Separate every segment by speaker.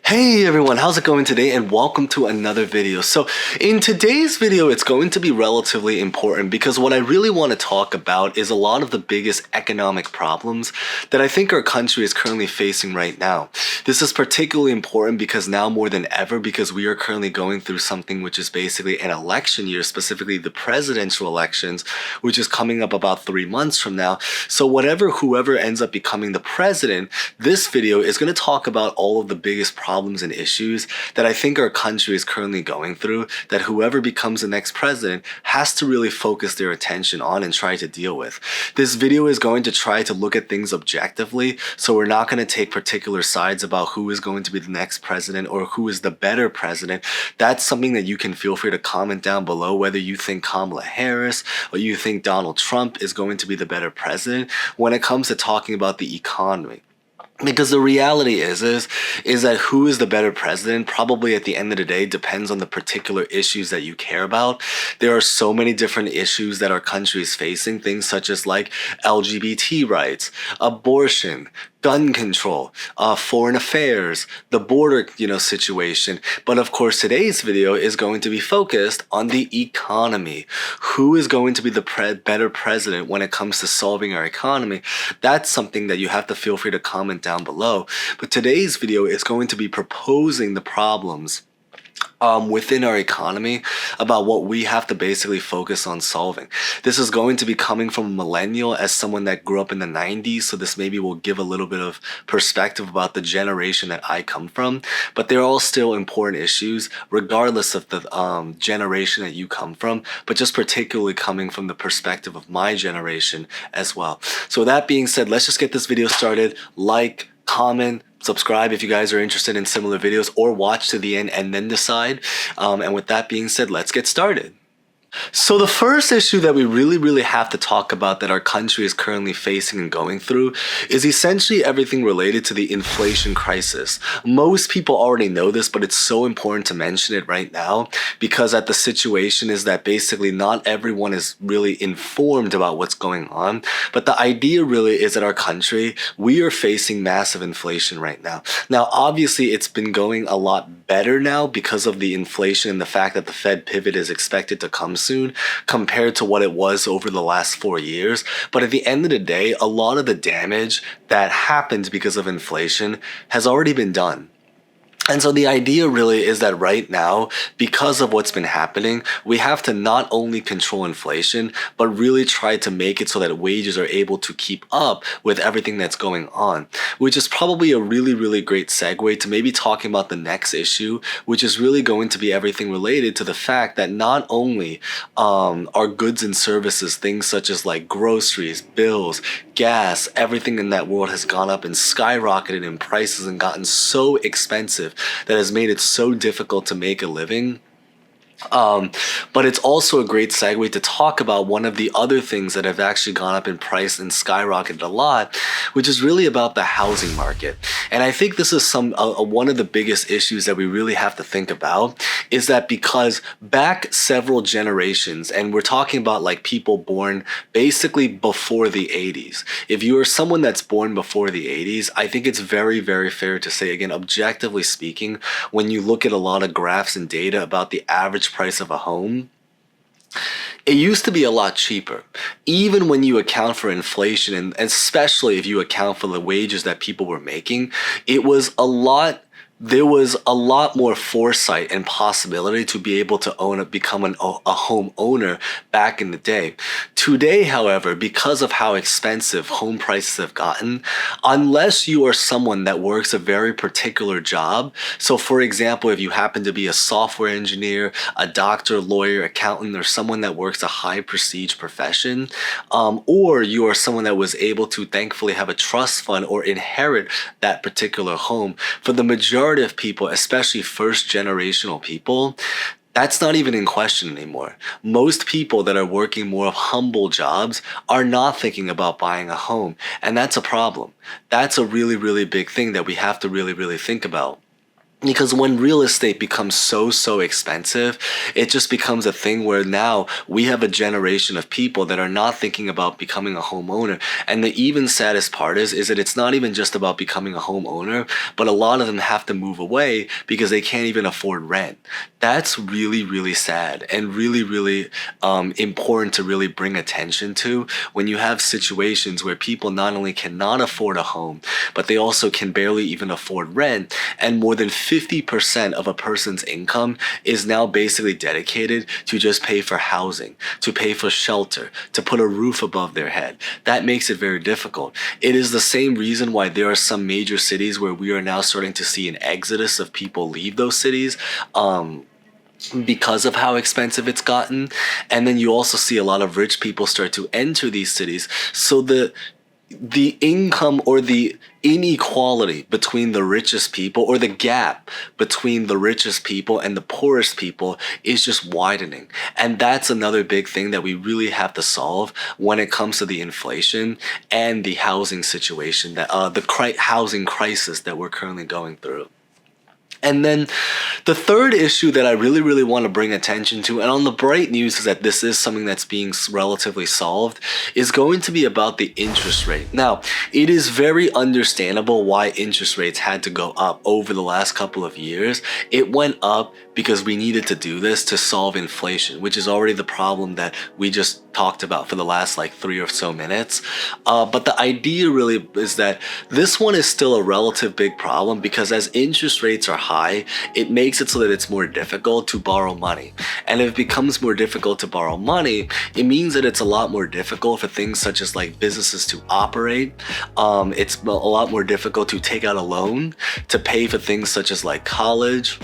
Speaker 1: Hey everyone, how's it going today and welcome to another video. So in today's video, it's going to be relatively important because what I really want to talk about is a lot of the biggest economic problems that I think our country is currently facing right now. This is particularly important because now more than ever, because we are currently going through something which is basically an election year, specifically the presidential elections, which is coming up about 3 months from now. So whoever ends up becoming the president, this video is going to talk about all of the biggest problems and issues that I think our country is currently going through, that whoever becomes the next president has to really focus their attention on and try to deal with. This video is going to try to look at things objectively, so we're not going to take particular sides about who is going to be the next president or who is the better president. That's something that you can feel free to comment down below, whether you think Kamala Harris or you think Donald Trump is going to be the better president when it comes to talking about the economy. Because the reality is that who is the better president probably at the end of the day depends on the particular issues that you care about. There are so many different issues that our country is facing, things such as like LGBT rights, abortion, gun control, foreign affairs, the border, situation. But of course, today's video is going to be focused on the economy. Who is going to be the better president when it comes to solving our economy? That's something that you have to feel free to comment down below. But today's video is going to be proposing the problems within our economy about what we have to basically focus on solving. This is going to be coming from a millennial as someone that grew up in the 90s, so this maybe will give a little bit of perspective about the generation that I come from, but they're all still important issues regardless of the generation that you come from, but just particularly coming from the perspective of my generation as well. So with that being said, let's just get this video started. Like, comment, subscribe if you guys are interested in similar videos, or watch to the end and then decide. And with that being said, let's get started. So the first issue that we really have to talk about that our country is currently facing and going through is essentially everything related to the inflation crisis. Most people already know this, but it's so important to mention it right now because the situation is that basically not everyone is really informed about what's going on. But the idea really is that our country, we are facing massive inflation right now. Now, obviously, it's been going a lot better now because of the inflation and the fact that the Fed pivot is expected to come soon compared to what it was over the last 4 years. But at the end of the day, a lot of the damage that happened because of inflation has already been done. And so the idea really is that right now, because of what's been happening, we have to not only control inflation, but really try to make it so that wages are able to keep up with everything that's going on, which is probably a really great segue to maybe talking about the next issue, which is really going to be everything related to the fact that not only are goods and services, things such as like groceries, bills, gas, everything in that world has gone up and skyrocketed in prices and gotten so expensive that has made it so difficult to make a living. But it's also a great segue to talk about one of the other things that have actually gone up in price and skyrocketed a lot, which is really about the housing market. And I think this is one of the biggest issues that we really have to think about, is that because back several generations, and we're talking about like people born basically before the 80s. If you are someone that's born before the 80s, I think it's very fair to say, again, objectively speaking, when you look at a lot of graphs and data about the average price of a home, it used to be a lot cheaper. Even when you account for inflation, and especially if you account for the wages that people were making, there was a lot more foresight and possibility to be able to become a home owner back in the day. Today, however, because of how expensive home prices have gotten, unless you are someone that works a very particular job, so for example, if you happen to be a software engineer, a doctor, lawyer, accountant, or someone that works a high prestige profession, or you are someone that was able to thankfully have a trust fund or inherit that particular home, for the majority of people, especially first generational people, that's not even in question anymore. Most people that are working more of humble jobs are not thinking about buying a home, and that's a problem. That's a really big thing that we have to really think about. Because when real estate becomes so expensive, it just becomes a thing where now we have a generation of people that are not thinking about becoming a homeowner. And the even saddest part is that it's not even just about becoming a homeowner, but a lot of them have to move away because they can't even afford rent. That's really sad and really important to really bring attention to when you have situations where people not only cannot afford a home, but they also can barely even afford rent, and more than 50% of a person's income is now basically dedicated to just pay for housing, to pay for shelter, to put a roof above their head. That makes it very difficult. It is the same reason why there are some major cities where we are now starting to see an exodus of people leave those cities. Because of how expensive it's gotten. And then you also see a lot of rich people start to enter these cities. So the income or the inequality between the richest people, or the gap between the richest people and the poorest people, is just widening. And that's another big thing that we really have to solve when it comes to the inflation and the housing situation, that housing crisis that we're currently going through. And then the third issue that I really want to bring attention to, and on the bright news is that this is something that's being relatively solved, is going to be about the interest rate. Now, it is very understandable why interest rates had to go up over the last couple of years. It went up because we needed to do this to solve inflation, which is already the problem that we just talked about for the last like 3 or so minutes. But the idea really is that this one is still a relative big problem, because as interest rates are high, it makes it so that it's more difficult to borrow money. And if it becomes more difficult to borrow money, it means that it's a lot more difficult for things such as like businesses to operate. It's a lot more difficult to take out a loan to pay for things such as like college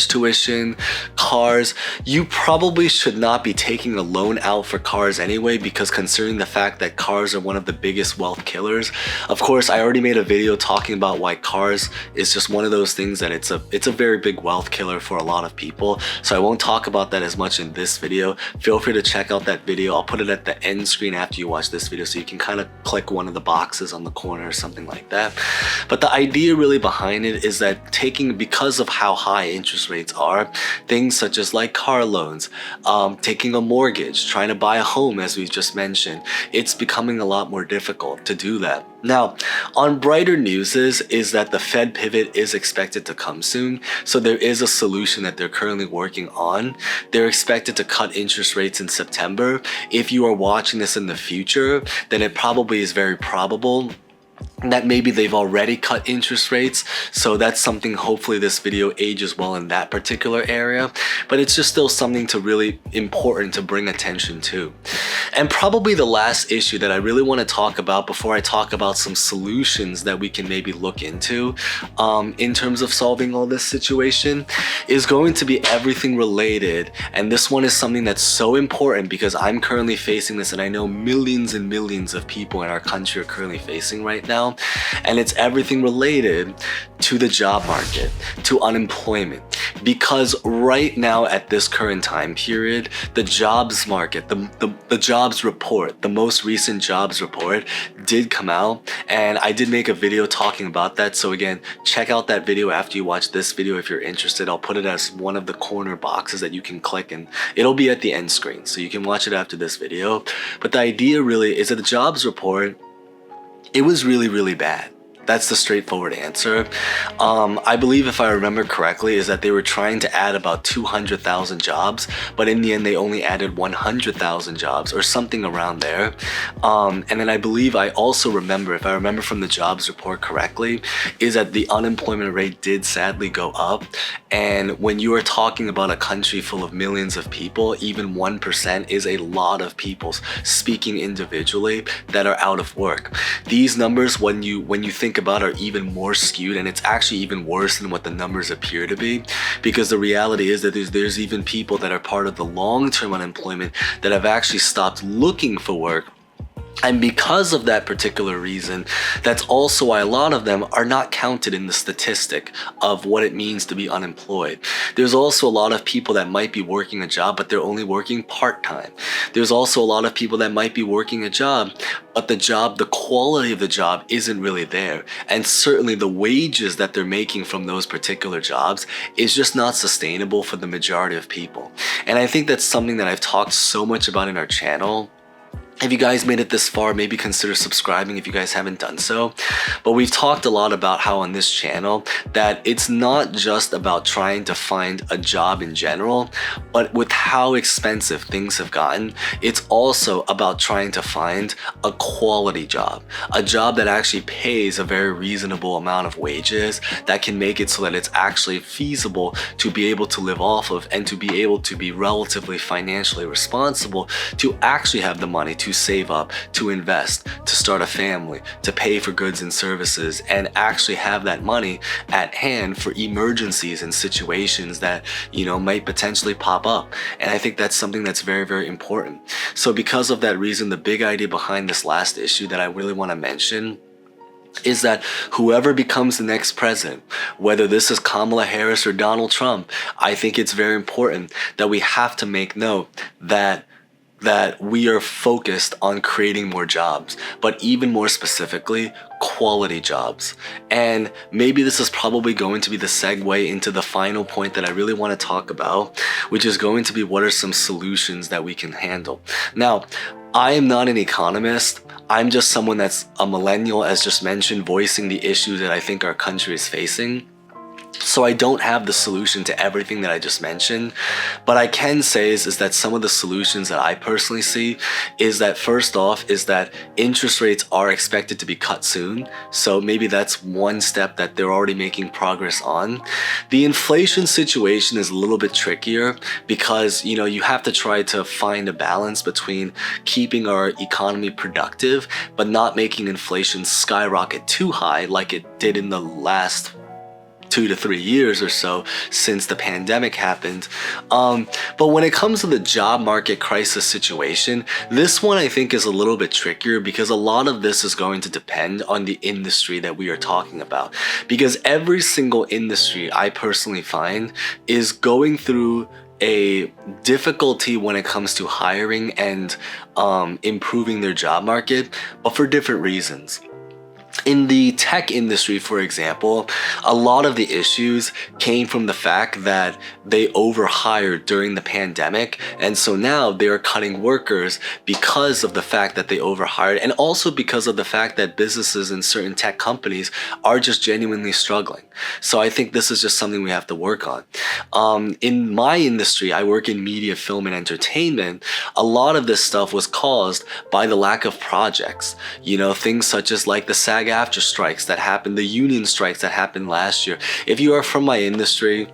Speaker 1: tuition, cars. You probably should not be taking a loan out for cars anyway, because considering the fact that cars are one of the biggest wealth killers. Of course, I already made a video talking about why cars is just one of those things that it's a very big wealth killer for a lot of people. So I won't talk about that as much in this video. Feel free to check out that video. I'll put it at the end screen after you watch this video, so you can kind of click one of the boxes on the corner or something like that. But the idea really behind it is that because of how high interest rates are, things such as like car loans, taking a mortgage, trying to buy a home, as we just mentioned, it's becoming a lot more difficult to do that. Now, on brighter news is that the Fed pivot is expected to come soon. So there is a solution that they're currently working on. They're expected to cut interest rates in September. If you are watching this in the future, then it probably is very probable that maybe they've already cut interest rates. So that's something, hopefully this video ages well in that particular area, but it's just still something to really important to bring attention to. And probably the last issue that I really want to talk about before I talk about some solutions that we can maybe look into in terms of solving all this situation, is going to be everything related. And this one is something that's so important because I'm currently facing this, and I know millions and millions of people in our country are currently facing right now. And it's everything related to the job market, to unemployment. Because right now at this current time period, the jobs market, the jobs report, the most recent jobs report did come out, and I did make a video talking about that. So again, check out that video after you watch this video if you're interested. I'll put it as one of the corner boxes that you can click, and it'll be at the end screen, so you can watch it after this video. But the idea really is that the jobs report, it was really bad. That's the straightforward answer. I believe, if I remember correctly, is that they were trying to add about 200,000 jobs, but in the end they only added 100,000 jobs or something around there. And then I believe I also remember, if I remember from the jobs report correctly, is that the unemployment rate did sadly go up. And when you are talking about a country full of millions of people, even 1% is a lot of people, speaking individually, that are out of work. These numbers, when you think about, are even more skewed, and it's actually even worse than what the numbers appear to be, because the reality is that there's even people that are part of the long-term unemployment that have actually stopped looking for work And because of that particular reason, that's also why a lot of them are not counted in the statistic of what it means to be unemployed. There's also a lot of people that might be working a job, but they're only working part-time. There's also a lot of people that might be working a job, but the quality of the job isn't really there. And certainly the wages that they're making from those particular jobs is just not sustainable for the majority of people. And I think that's something that I've talked so much about in our channel. If you guys made it this far, maybe consider subscribing if you guys haven't done so. But we've talked a lot about how on this channel that it's not just about trying to find a job in general, but with how expensive things have gotten, it's also about trying to find a quality job, a job that actually pays a very reasonable amount of wages that can make it so that it's actually feasible to be able to live off of and to be able to be relatively financially responsible, to actually have the money to save up, to invest, to start a family, to pay for goods and services, and actually have that money at hand for emergencies and situations that, you know, might potentially pop up. And I think that's something that's very, very important. So because of that reason, the big idea behind this last issue that I really want to mention is that whoever becomes the next president, whether this is Kamala Harris or Donald Trump, I think it's very important that we have to make note that we are focused on creating more jobs, but even more specifically, quality jobs. And maybe this is probably going to be the segue into the final point that I really want to talk about, which is going to be what are some solutions that we can handle. Now, I am not an economist. I'm just someone that's a millennial, as just mentioned, voicing the issues that I think our country is facing. So I don't have the solution to everything that I just mentioned, but I can say is that some of the solutions that I personally see is that first off is that interest rates are expected to be cut soon. So maybe that's one step that they're already making progress on. The inflation situation is a little bit trickier because, you know, you have to try to find a balance between keeping our economy productive, but not making inflation skyrocket too high like it did in the last 2 to 3 years or so since the pandemic happened. But when it comes to the job market crisis situation, this one I think is a little bit trickier because a lot of this is going to depend on the industry that we are talking about. Because every single industry I personally find is going through a difficulty when it comes to hiring and improving their job market, but for different reasons. In the tech industry, for example, a lot of the issues came from the fact that they overhired during the pandemic, and so now they are cutting workers because of the fact that they overhired, and also because of the fact that businesses and certain tech companies are just genuinely struggling. So I think this is just something we have to work on. In my industry, I work in media, film, and entertainment. A lot of this stuff was caused by the lack of projects. You know, things such as like the SAG-AFTRA strikes that happened, the union strikes that happened last year. If you are from my industry,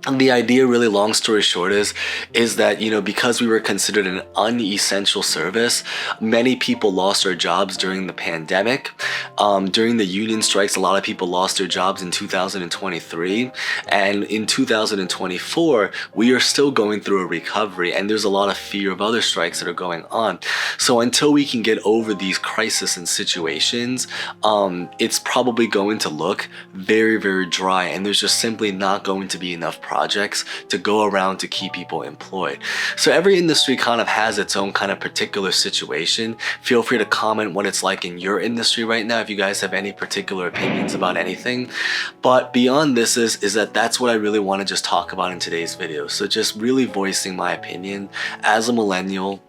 Speaker 1: and the idea, really long story short, is that, you know, because we were considered an unessential service, many people lost their jobs during the pandemic. During the union strikes, a lot of people lost their jobs in 2023. And in 2024, we are still going through a recovery, and there's a lot of fear of other strikes that are going on. So until we can get over these crises and situations, it's probably going to look very, very dry, and there's just simply not going to be enough projects to go around to keep people employed. So every industry kind of has its own kind of particular situation. Feel free to comment what it's like in your industry right now if you guys have any particular opinions about anything. But beyond this is that that's what I really want to just talk about in today's video. So just really voicing my opinion as a millennial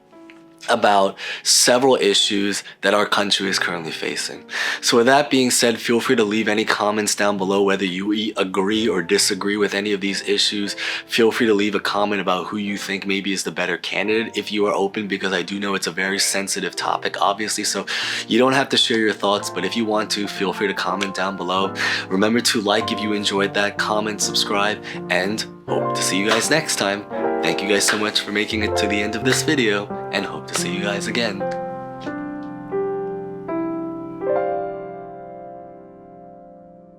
Speaker 1: about several issues that our country is currently facing. So with that being said, feel free to leave any comments down below whether you agree or disagree with any of these issues. Feel free to leave a comment about who you think maybe is the better candidate if you are open, because I do know it's a very sensitive topic, obviously, so you don't have to share your thoughts, but if you want to, feel free to comment down below. Remember to like if you enjoyed that, comment, subscribe, and hope to see you guys next time. Thank you guys so much for making it to the end of this video, and hope to see you guys again.